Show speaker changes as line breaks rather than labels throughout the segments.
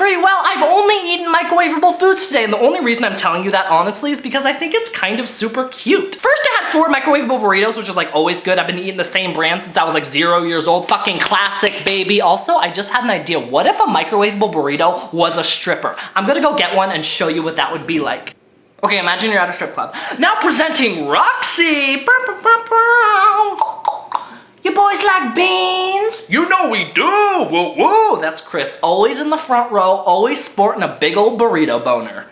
very well. I've only eaten microwavable foods today, and the only reason I'm telling you that honestly is because I think it's kind of super cute. First, I had 4 microwavable burritos, which is like always good. I've been eating the same brand since I was like 0 years old. Fucking classic, baby. Also, I just had an idea. What if a microwavable burrito was a stripper? I'm gonna go get one and show you what that would be like. Okay, imagine you're at a strip club. Now presenting Roxy. You boys like beans? You know we do! Woo woo! That's Chris, always in the front row, always sporting a big old burrito boner.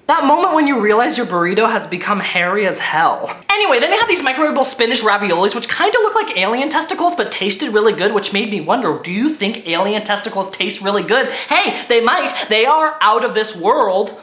That moment when you realize your burrito has become hairy as hell. Anyway, then they had these microwavable spinach raviolis, which kind of look like alien testicles, but tasted really good, which made me wonder, do you think alien testicles taste really good? Hey, they might. They are out of this world.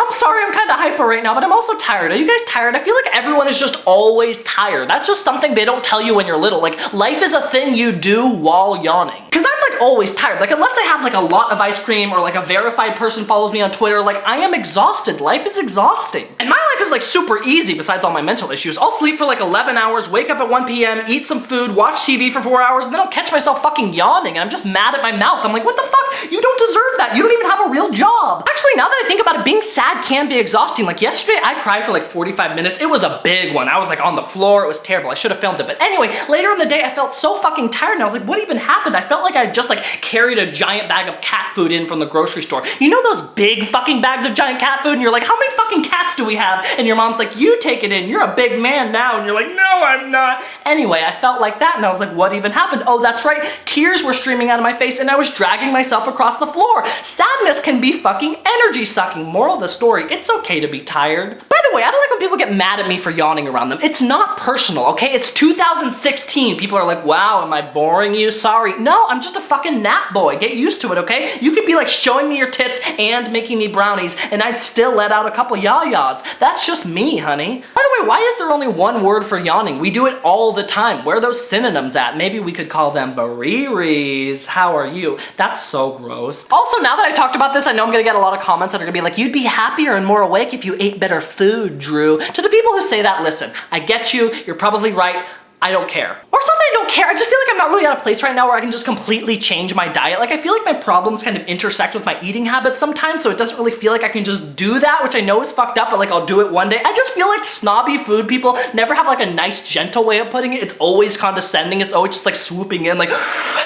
I'm sorry, I'm kind of hyper right now, but I'm also tired. Are you guys tired? I feel like everyone is just always tired. That's just something they don't tell you when you're little. Like, life is a thing you do while yawning. Because I'm like always tired. Like, unless I have like a lot of ice cream or like a verified person follows me on Twitter, like I am exhausted. Life is exhausting. And my life is like super easy besides all my mental issues. I'll sleep for like 11 hours, wake up at 1 p.m., eat some food, watch TV for 4 hours, and then I'll catch myself fucking yawning and I'm just mad at my mouth. I'm like, what the fuck? You don't deserve that. You don't even have a real job. Actually, now that I think about it, being sad can be exhausting. Like yesterday, I cried for like 45 minutes. It was a big one. I was like on the floor. It was terrible. I should have filmed it. But anyway, later in the day, I felt so fucking tired and I was like, what even happened? I felt like I just like carried a giant bag of cat food in from the grocery store. You know those big fucking bags of giant cat food and you're like, how many fucking cats do we have? And your mom's like, you take it in. You're a big man now. And you're like, no, I'm not. Anyway, I felt like that and I was like, what even happened? Oh, that's right. Tears were streaming out of my face and I was dragging myself across the floor. Sadness can be fucking energy sucking. Moral of the story, it's okay to be tired. By the way, I don't like when people get mad at me for yawning around them. It's not personal, okay? It's 2016. People are like, wow, am I boring you? Sorry. No, I'm just a fucking nap boy. Get used to it, okay? You could be like showing me your tits and making me brownies and I'd still let out a couple yah-yahs. That's just me, honey. By the way, why is there only one word for yawning? We do it all the time. Where are those synonyms at? Maybe we could call them bariris. How are you? That's so gross. Also, now that I talked about this, I know I'm gonna get a lot of comments that are gonna be like, you'd be happier and more awake if you ate better food, Drew. To the people who say that, listen, I get you, you're probably right, I don't care. Or something I don't care, I just feel like I'm not really at a place right now where I can just completely change my diet. Like I feel like my problems kind of intersect with my eating habits sometimes, so it doesn't really feel like I can just do that, which I know is fucked up, but like I'll do it one day. I just feel like snobby food people never have like a nice, gentle way of putting it. It's always condescending, it's always just like swooping in like,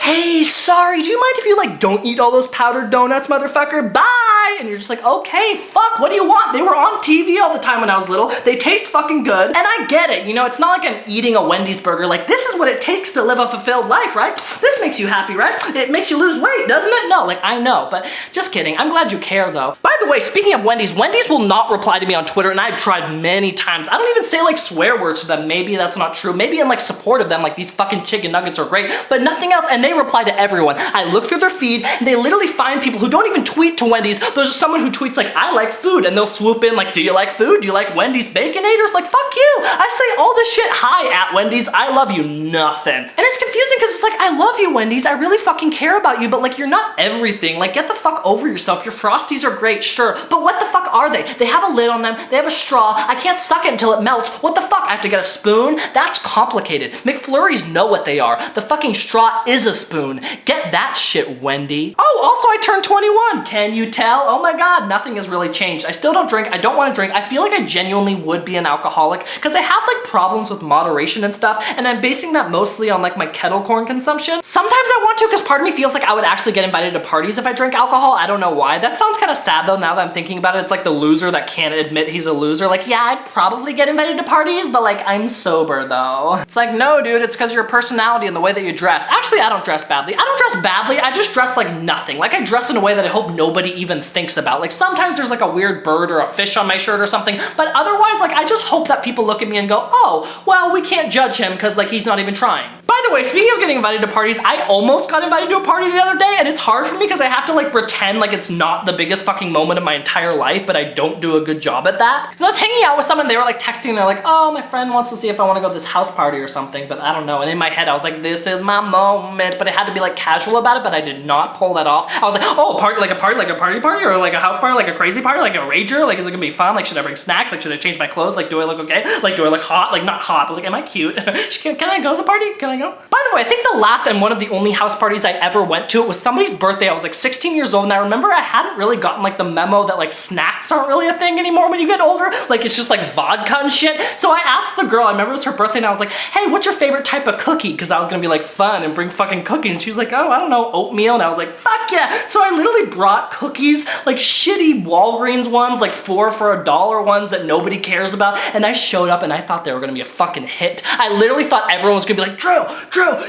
hey, sorry, do you mind if you like don't eat all those powdered donuts, motherfucker? Bye! And you're just like, okay, fuck, what do you want? They were on TV all the time when I was little. They taste fucking good, and I get it. You know, it's not like I'm eating a Wendy's burger. Like, this is what it takes to live a fulfilled life, right? This makes you happy, right? It makes you lose weight, doesn't it? No, like, I know, but just kidding. I'm glad you care, though. By the way, speaking of Wendy's, Wendy's will not reply to me on Twitter, and I've tried many times. I don't even say, like, swear words to them. Maybe that's not true. Maybe I'm, like, support of them, like, these fucking chicken nuggets are great, but nothing else, and they reply to everyone. I look through their feed, and they literally find people who don't even tweet to Wendy's. There's just someone who tweets, like, I like food, and they'll swoop in, like, do you like food? Do you like Wendy's Baconators? Like, fuck you! I say all this shit, hi, at Wendy's, I love you, nothing. And it's confusing because it's like, I love you, Wendy's, I really fucking care about you, but like, you're not everything. Like, get the fuck over yourself. Your Frosties are great, sure, but what the fuck are they? They have a lid on them, they have a straw, I can't suck it until it melts. What the fuck? I have to get a spoon? That's complicated. McFlurries know what they are. The fucking straw is a spoon. Get that shit, Wendy. Oh, also I turned 21. Can you tell? Oh my god, nothing has really changed. I still don't drink, I don't want to drink. I feel like I genuinely would be an alcoholic because I have like problems with moderation and stuff, and I'm basing that mostly on like my kettle corn consumption. Sometimes I want to because part of me feels like I would actually get invited to parties if I drank alcohol. I don't know why. That sounds kind of sad though now that I'm thinking about it. It's like the loser that can't admit he's a loser. Like, yeah, I'd probably get invited to parties, but like I'm sober though. It's like, no dude, it's because of your personality and the way that you dress. Actually, I don't dress badly. I don't dress badly, I just dress like nothing. Like I dress in a way that I hope nobody even thinks about. Like sometimes there's like a weird bird or a fish on my shirt or something, but otherwise like I just hope that people look at me and go, oh, well, we can't judge him because like he's not even trying. By the way, speaking of getting invited to parties, I almost got invited to a party the other day, and it's hard for me because I have to like pretend like it's not the biggest fucking moment of my entire life, but I don't do a good job at that. Because I was hanging out with someone, they were like texting, and they're like, oh, my friend wants to see if I want to go to this house party or something, but I don't know. And in my head, I was like, this is my moment, but I had to be like casual about it, but I did not pull that off. I was like, oh, a party, like a party, like a party, or like a house party, like a crazy party, like a rager, like is it gonna be fun? Like should I bring snacks? Like should I change my clothes? Like do I look okay? Like do I look hot? Like not hot, but like am I cute? Can I go to the party? Can I go? By the way, I think the last and one of the only house parties I ever went to, it was somebody's birthday. I was like 16 years old, and I remember I hadn't really gotten like the memo that like snacks aren't really a thing anymore when you get older. Like it's just like vodka and shit. So I asked the girl, I remember it was her birthday, and I was like, hey, what's your favorite type of cookie? Because I was gonna be like fun and bring fucking cookies. And she was like, oh, I don't know, oatmeal. And I was like, fuck yeah. So I literally brought cookies, like shitty Walgreens ones, like 4 for $1 ones that nobody cares about. And I showed up and I thought they were gonna be a fucking hit. I literally thought everyone was gonna be like, Drew,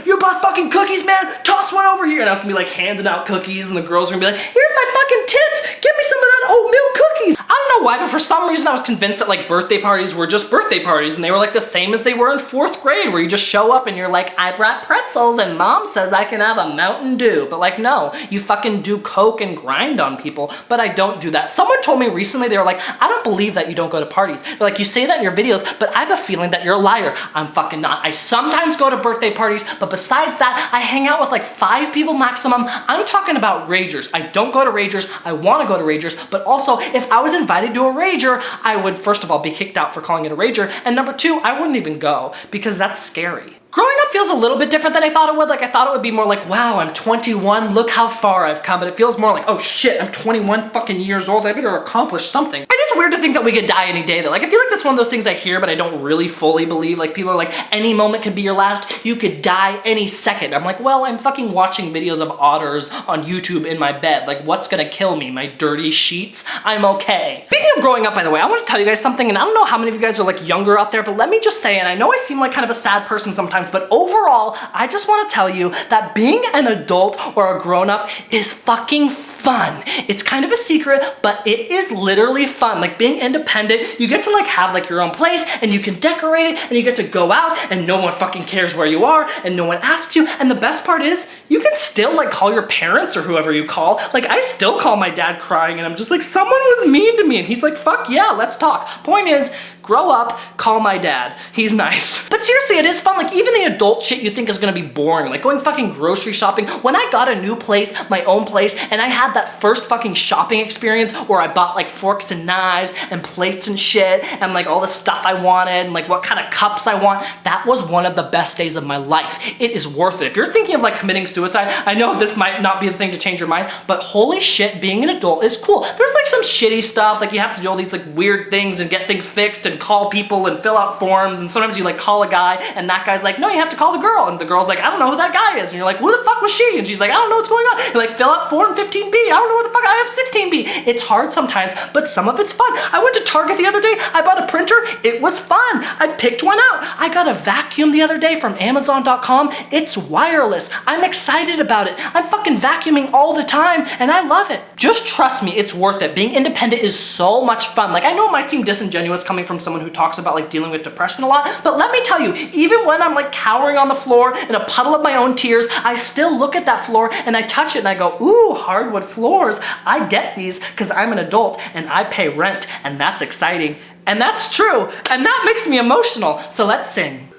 you bought fucking cookies, man? Toss one over here. And I was gonna be like handing out cookies, and the girls were gonna be like, here's my fucking tits, give me some of that oatmeal cookies. I don't know why, but for some reason I was convinced that like birthday parties were just birthday parties, and they were like the same as they were in 4th grade, where you just show up and you're like, I brought pretzels and mom says I can have a Mountain Dew. But like, no, you fucking do coke and grind on people, but I don't do that. Someone told me recently, they were like, I don't believe that you don't go to parties. They're like, you say that in your videos, but I have a feeling that you're a liar. I'm fucking not. I sometimes go to birthday parties, but besides that, I hang out with like 5 people maximum. I'm talking about ragers. I don't go to ragers. I want to go to ragers, but also if I was invited to a rager, I would first of all be kicked out for calling it a rager, and number 2, I wouldn't even go because that's scary. Growing up feels a little bit different than I thought it would. Like I thought it would be more like, wow, I'm 21, look how far I've come. But it feels more like, oh shit, I'm 21 fucking years old, I better accomplish something. It is weird to think that we could die any day though. Like I feel like that's one of those things I hear, but I don't really fully believe. Like people are like, any moment could be your last, you could die any second. I'm like, well, I'm fucking watching videos of otters on YouTube in my bed. Like what's gonna kill me? My dirty sheets? I'm okay. Speaking of growing up, by the way, I want to tell you guys something, and I don't know how many of you guys are like younger out there, but let me just say, and I know I seem like kind of a sad person sometimes, but overall, I just want to tell you that being an adult or a grown-up is fucking fun. It's kind of a secret, but it is literally fun. Like being independent, you get to like have like your own place, and you can decorate it, and you get to go out, and no one fucking cares where you are, and no one asks you. And the best part is, you can still like call your parents or whoever you call. Like I still call my dad crying, and I'm just like, someone was mean to me, and he's like, fuck yeah, let's talk. Point is, grow up, call my dad. He's nice. But seriously, it is fun. Like even the adult shit you think is gonna be boring, like going fucking grocery shopping. When I got a new place, my own place, and I had that first fucking shopping experience where I bought like forks and knives and plates and shit, and like all the stuff I wanted, and like what kind of cups I want, that was one of the best days of my life. It is worth it. If you're thinking of like committing suicide, I know this might not be the thing to change your mind, but holy shit, being an adult is cool. There's like some shitty stuff, like you have to do all these like weird things and get things fixed and call people and fill out forms, and sometimes you like call a guy and that guy's like, no, you have to call the girl, and the girl's like, I don't know who that guy is, and you're like, who the fuck was she? And she's like, I don't know what's going on. You're like, fill out form 15B, I don't know what the fuck, I have 16B. It's hard sometimes, but some of it's fun. I went to Target the other day, I bought a printer, it was fun. I picked one out. I got a vacuum the other day from Amazon.com. It's wireless. I'm excited about it. I'm fucking vacuuming all the time, and I love it. Just trust me, it's worth it. Being independent is so much fun. Like I know it might seem disingenuous coming from someone who talks about like dealing with depression a lot, but let me tell you, even when I'm like cowering on the floor in a puddle of my own tears, I still look at that floor and I touch it and I go, ooh, hardwood floors. I get these because I'm an adult and I pay rent, and that's exciting. And that's true, and that makes me emotional. So let's sing.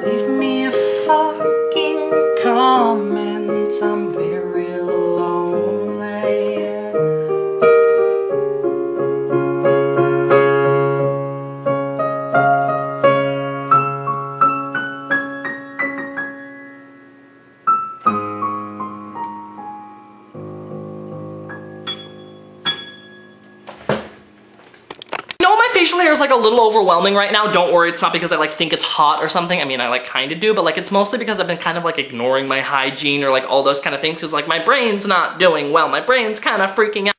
Leave me a fucking comment, I'm very lonely. Facial hair is like a little overwhelming right now. Don't worry, it's not because I like think it's hot or something. I mean, I like kind of do, but like it's mostly because I've been kind of like ignoring my hygiene or like all those kind of things, because like my brain's not doing well. My brain's kind of freaking out.